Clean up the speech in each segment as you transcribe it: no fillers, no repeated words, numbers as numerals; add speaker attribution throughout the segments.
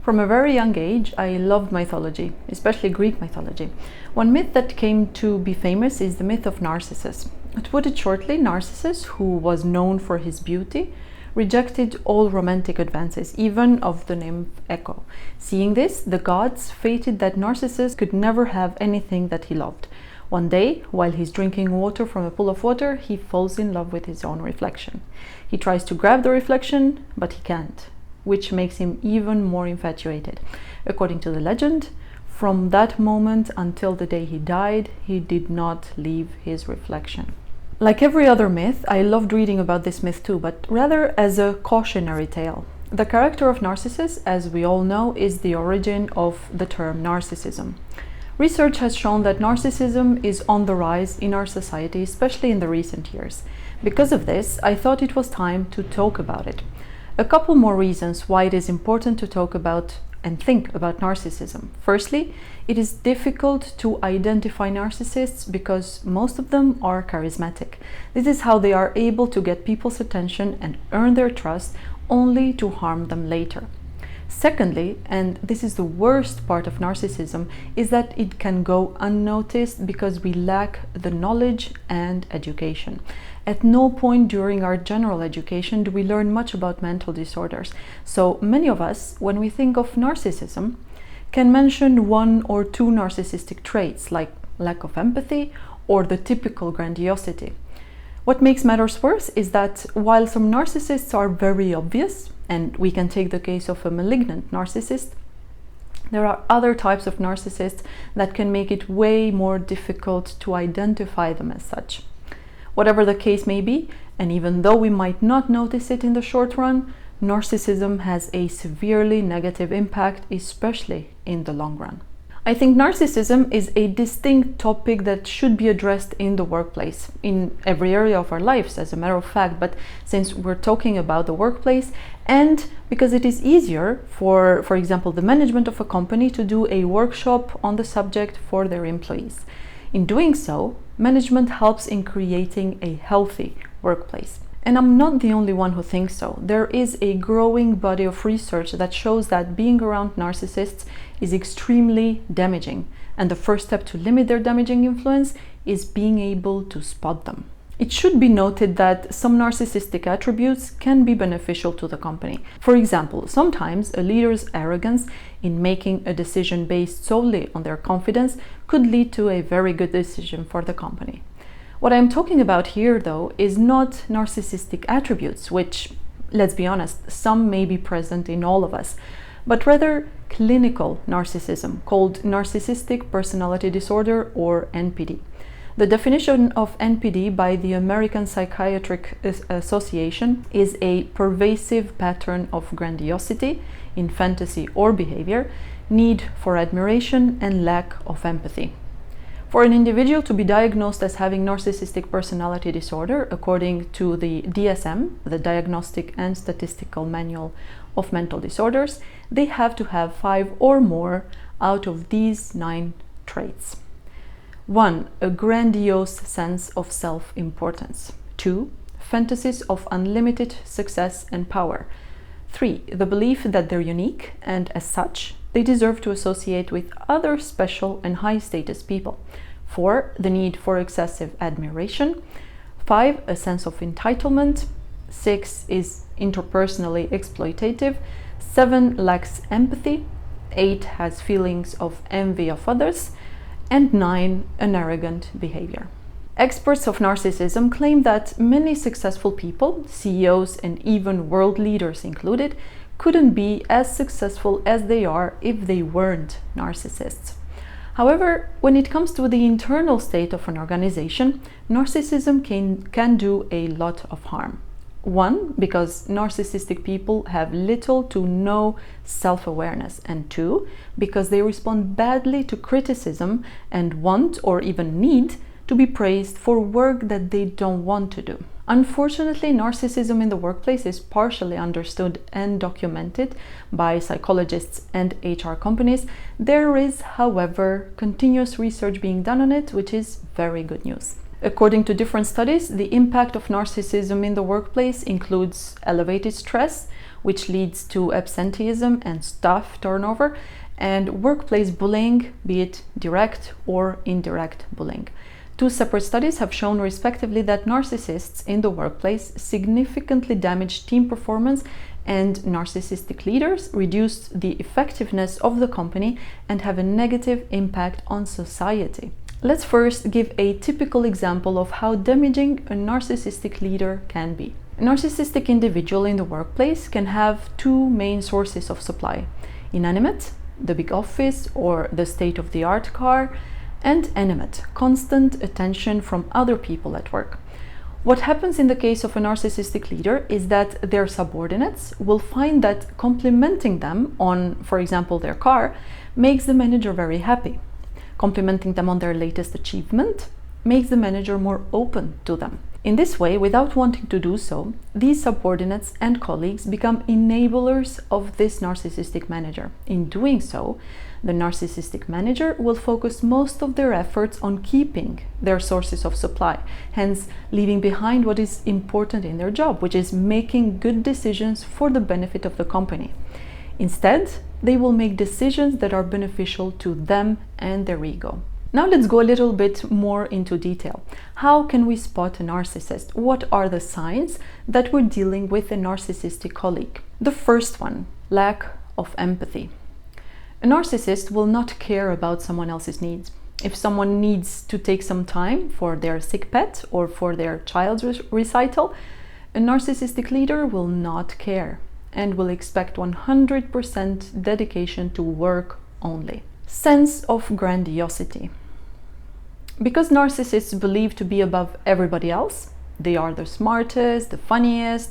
Speaker 1: From a very young age, I loved mythology, especially Greek mythology. One myth that came to be famous is the myth of Narcissus. To put it shortly, Narcissus, who was known for his beauty, rejected all romantic advances, even of the nymph Echo. Seeing this, the gods fated that Narcissus could never have anything that he loved. One day, while he's drinking water from a pool of water, he falls in love with his own reflection. He tries to grab the reflection, but he can't, which makes him even more infatuated. According to the legend, from that moment until the day he died, he did not leave his reflection. Like every other myth, I loved reading about this myth too, but rather as a cautionary tale. The character of Narcissus, as we all know, is the origin of the term narcissism. Research has shown that narcissism is on the rise in our society, especially in the recent years. Because of this, I thought it was time to talk about it. A couple more reasons why it is important to talk about and think about narcissism. Firstly, it is difficult to identify narcissists because most of them are charismatic. This is how they are able to get people's attention and earn their trust, only to harm them later. Secondly, and this is the worst part of narcissism, is that it can go unnoticed because we lack the knowledge and education. At no point during our general education do we learn much about mental disorders. So many of us, when we think of narcissism, can mention one or two narcissistic traits like lack of empathy or the typical grandiosity. What makes matters worse is that while some narcissists are very obvious, and we can take the case of a malignant narcissist, there are other types of narcissists that can make it way more difficult to identify them as such. Whatever the case may be, and even though we might not notice it in the short run, narcissism has a severely negative impact, especially in the long run. I think narcissism is a distinct topic that should be addressed in the workplace, in every area of our lives, as a matter of fact, but since we're talking about the workplace, and because it is easier for example, the management of a company to do a workshop on the subject for their employees. In doing so, management helps in creating a healthy workplace. And I'm not the only one who thinks so. There is a growing body of research that shows that being around narcissists is extremely damaging, and the first step to limit their damaging influence is being able to spot them. It should be noted that some narcissistic attributes can be beneficial to the company. For example, sometimes a leader's arrogance in making a decision based solely on their confidence could lead to a very good decision for the company. What I'm talking about here, though, is not narcissistic attributes, which, let's be honest, some may be present in all of us, but rather clinical narcissism, called Narcissistic Personality Disorder, or NPD. The definition of NPD by the American Psychiatric Association is a pervasive pattern of grandiosity in fantasy or behavior, need for admiration, and lack of empathy. For an individual to be diagnosed as having narcissistic personality disorder, according to the DSM, the Diagnostic and Statistical Manual of Mental Disorders, they have to have 5 or more out of these 9 traits. 1. A grandiose sense of self-importance. 2. Fantasies of unlimited success and power. 3. The belief that they're unique, and as such, they deserve to associate with other special and high-status people. 4. The need for excessive admiration. 5. A sense of entitlement. 6. Is interpersonally exploitative. 7. Lacks empathy. 8. Has feelings of envy of others. And 9. An arrogant behavior. Experts of narcissism claim that many successful people, CEOs and even world leaders included, couldn't be as successful as they are if they weren't narcissists. However, when it comes to the internal state of an organization, narcissism can do a lot of harm. 1, because narcissistic people have little to no self-awareness, and 2, because they respond badly to criticism and want or even need to be praised for work that they don't want to do. Unfortunately, narcissism in the workplace is partially understood and documented by psychologists and HR companies. There is, however, continuous research being done on it, which is very good news. According to different studies, the impact of narcissism in the workplace includes elevated stress, which leads to absenteeism and staff turnover, and workplace bullying, be it direct or indirect bullying. Two separate studies have shown respectively that narcissists in the workplace significantly damage team performance, and narcissistic leaders reduce the effectiveness of the company and have a negative impact on society. Let's first give a typical example of how damaging a narcissistic leader can be. A narcissistic individual in the workplace can have two main sources of supply: inanimate, the big office or the state-of-the-art car, and animate, constant attention from other people at work. What happens in the case of a narcissistic leader is that their subordinates will find that complimenting them on, for example, their car, makes the manager very happy. Complimenting them on their latest achievement makes the manager more open to them. In this way, without wanting to do so, these subordinates and colleagues become enablers of this narcissistic manager. In doing so, the narcissistic manager will focus most of their efforts on keeping their sources of supply, hence leaving behind what is important in their job, which is making good decisions for the benefit of the company. Instead, they will make decisions that are beneficial to them and their ego. Now let's go a little bit more into detail. How can we spot a narcissist? What are the signs that we're dealing with a narcissistic colleague? The first one, lack of empathy. A narcissist will not care about someone else's needs. If someone needs to take some time for their sick pet or for their child's recital, a narcissistic leader will not care and will expect 100% dedication to work only. Sense of grandiosity. Because narcissists believe to be above everybody else, they are the smartest, the funniest,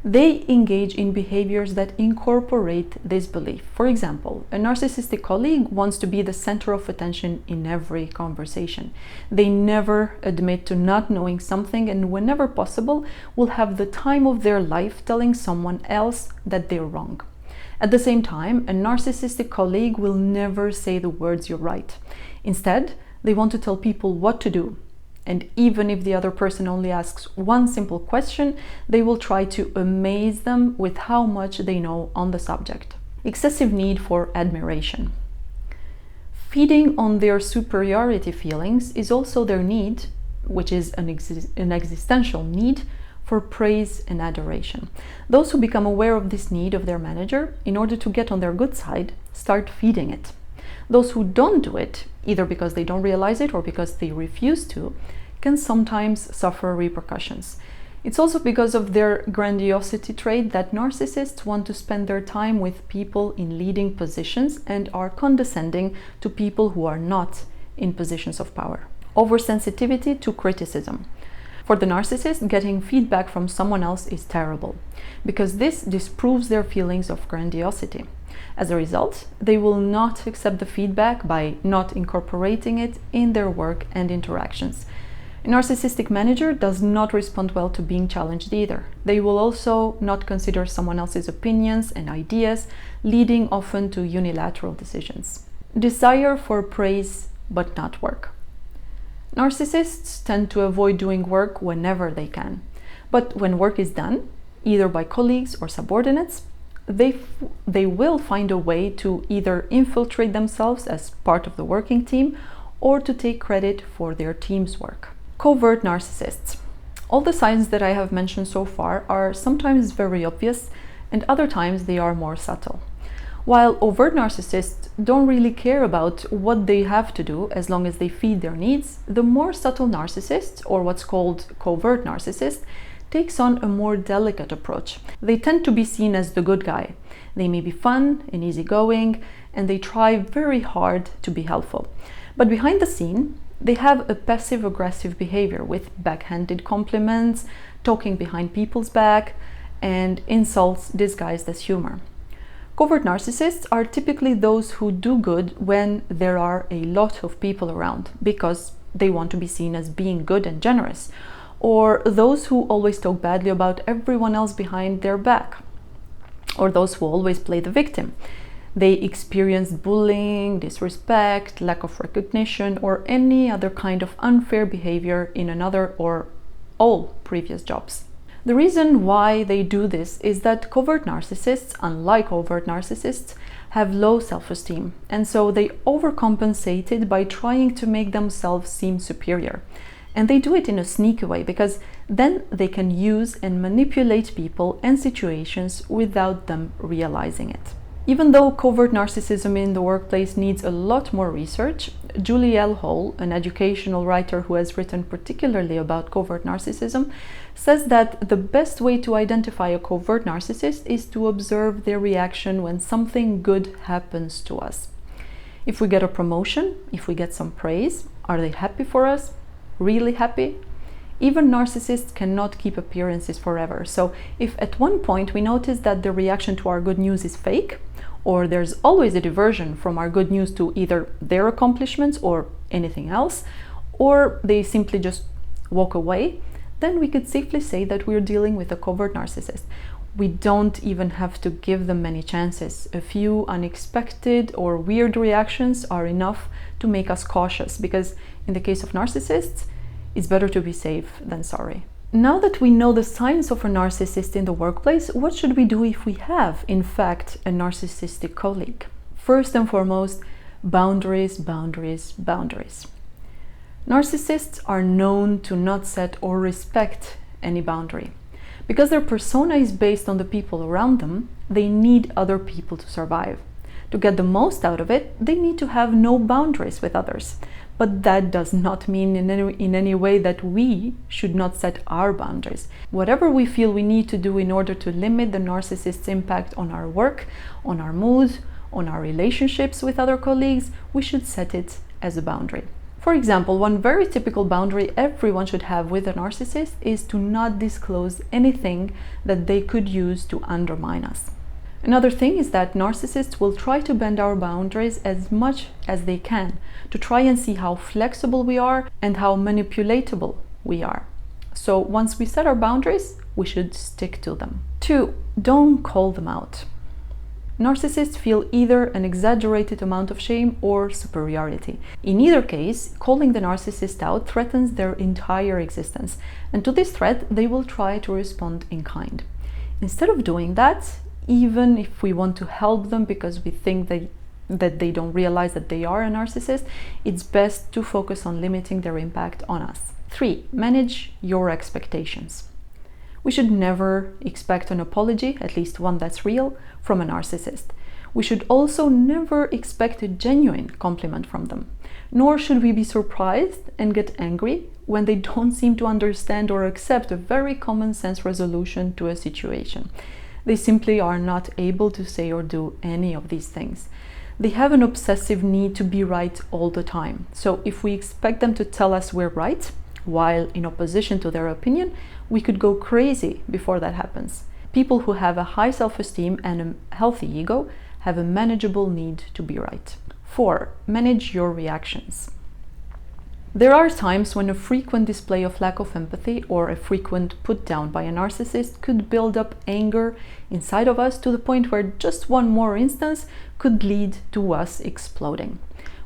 Speaker 1: they engage in behaviors that incorporate this belief. For example, a narcissistic colleague wants to be the center of attention in every conversation. They never admit to not knowing something, and whenever possible, will have the time of their life telling someone else that they're wrong. At the same time, a narcissistic colleague will never say the words "you're right." Instead, they want to tell people what to do. And even if the other person only asks one simple question, they will try to amaze them with how much they know on the subject. Excessive need for admiration. Feeding on their superiority feelings is also their need, which is an existential need, for praise and adoration. Those who become aware of this need of their manager, in order to get on their good side, start feeding it. Those who don't do it, either because they don't realize it or because they refuse to, can sometimes suffer repercussions. It's also because of their grandiosity trait that narcissists want to spend their time with people in leading positions and are condescending to people who are not in positions of power. Oversensitivity to criticism. For the narcissist, getting feedback from someone else is terrible, because this disproves their feelings of grandiosity. As a result, they will not accept the feedback by not incorporating it in their work and interactions. A narcissistic manager does not respond well to being challenged either. They will also not consider someone else's opinions and ideas, leading often to unilateral decisions. Desire for praise but not work. Narcissists tend to avoid doing work whenever they can. But when work is done, either by colleagues or subordinates, they will find a way to either infiltrate themselves as part of the working team or to take credit for their team's work. Covert narcissists. All the signs that I have mentioned so far are sometimes very obvious, and other times they are more subtle. While overt narcissists don't really care about what they have to do as long as they feed their needs, the more subtle narcissist, or what's called covert narcissist, takes on a more delicate approach. They tend to be seen as the good guy. They may be fun and easygoing, and they try very hard to be helpful. But behind the scene, they have a passive-aggressive behavior with backhanded compliments, talking behind people's back, and insults disguised as humor. Covert narcissists are typically those who do good when there are a lot of people around, because they want to be seen as being good and generous, or those who always talk badly about everyone else behind their back, or those who always play the victim. They experience bullying, disrespect, lack of recognition, or any other kind of unfair behavior in another or all previous jobs. The reason why they do this is that covert narcissists, unlike overt narcissists, have low self-esteem, and so they overcompensated by trying to make themselves seem superior. And they do it in a sneaky way, because then they can use and manipulate people and situations without them realizing it. Even though covert narcissism in the workplace needs a lot more research, Julie L. Hall, an educational writer who has written particularly about covert narcissism, says that the best way to identify a covert narcissist is to observe their reaction when something good happens to us. If we get a promotion, if we get some praise, are they happy for us? Really happy? Even narcissists cannot keep appearances forever. So if at one point we notice that the reaction to our good news is fake, or there's always a diversion from our good news to either their accomplishments or anything else, or they simply just walk away, then we could safely say that we're dealing with a covert narcissist. We don't even have to give them many chances. A few unexpected or weird reactions are enough to make us cautious, because in the case of narcissists, it's better to be safe than sorry. Now that we know the signs of a narcissist in the workplace, what should we do if we have, in fact, a narcissistic colleague? First and foremost, boundaries, boundaries, boundaries. Narcissists are known to not set or respect any boundary. Because their persona is based on the people around them, they need other people to survive. To get the most out of it, they need to have no boundaries with others. But that does not mean in any way that we should not set our boundaries. Whatever we feel we need to do in order to limit the narcissist's impact on our work, on our mood, on our relationships with other colleagues, we should set it as a boundary. For example, one very typical boundary everyone should have with a narcissist is to not disclose anything that they could use to undermine us. Another thing is that narcissists will try to bend our boundaries as much as they can to try and see how flexible we are and how manipulatable we are. So once we set our boundaries, we should stick to them. 2, don't call them out. Narcissists feel either an exaggerated amount of shame or superiority. In either case, calling the narcissist out threatens their entire existence, and to this threat, they will try to respond in kind. Instead of doing that, even if we want to help them because we think that they don't realize that they are a narcissist, it's best to focus on limiting their impact on us. 3, manage your expectations. We should never expect an apology, at least one that's real, from a narcissist. We should also never expect a genuine compliment from them. Nor should we be surprised and get angry when they don't seem to understand or accept a very common sense resolution to a situation. They simply are not able to say or do any of these things. They have an obsessive need to be right all the time. So if we expect them to tell us we're right, while in opposition to their opinion, we could go crazy before that happens. People who have a high self-esteem and a healthy ego have a manageable need to be right. 4, manage your reactions. There are times when a frequent display of lack of empathy or a frequent put down by a narcissist could build up anger inside of us to the point where just one more instance could lead to us exploding.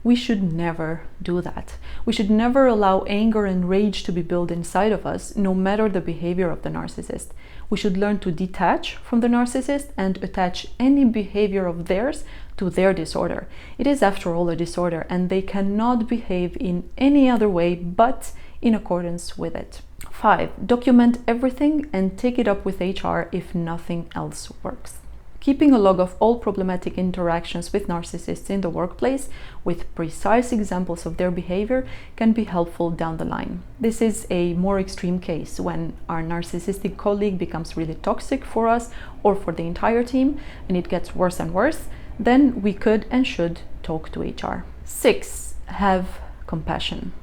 Speaker 1: We should never do that. We should never allow anger and rage to be built inside of us, no matter the behavior of the narcissist. We should learn to detach from the narcissist and attach any behavior of theirs to their disorder. It is, after all, a disorder, and they cannot behave in any other way but in accordance with it. 5, document everything and take it up with HR if nothing else works. Keeping a log of all problematic interactions with narcissists in the workplace, with precise examples of their behavior, can be helpful down the line. This is a more extreme case when our narcissistic colleague becomes really toxic for us or for the entire team, and it gets worse and worse. Then we could and should talk to HR. 6, have compassion.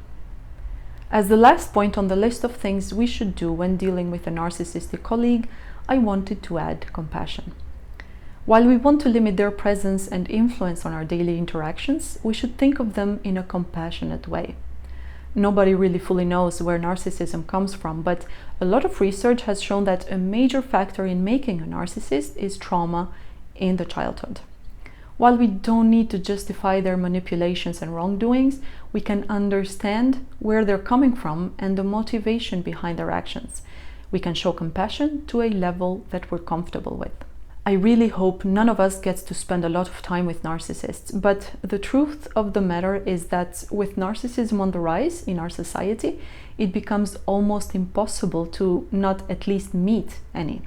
Speaker 1: As the last point on the list of things we should do when dealing with a narcissistic colleague, I wanted to add compassion. While we want to limit their presence and influence on our daily interactions, we should think of them in a compassionate way. Nobody really fully knows where narcissism comes from, but a lot of research has shown that a major factor in making a narcissist is trauma in the childhood. While we don't need to justify their manipulations and wrongdoings, we can understand where they're coming from and the motivation behind their actions. We can show compassion to a level that we're comfortable with. I really hope none of us gets to spend a lot of time with narcissists, but the truth of the matter is that with narcissism on the rise in our society, it becomes almost impossible to not at least meet any.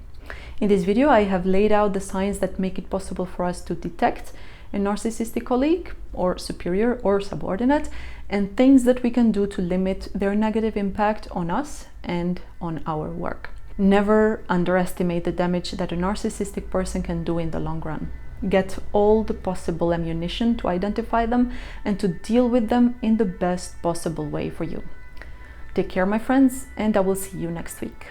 Speaker 1: In this video, I have laid out the signs that make it possible for us to detect a narcissistic colleague or superior or subordinate, and things that we can do to limit their negative impact on us and on our work. Never underestimate the damage that a narcissistic person can do in the long run. Get all the possible ammunition to identify them and to deal with them in the best possible way for you. Take care, my friends, and I will see you next week.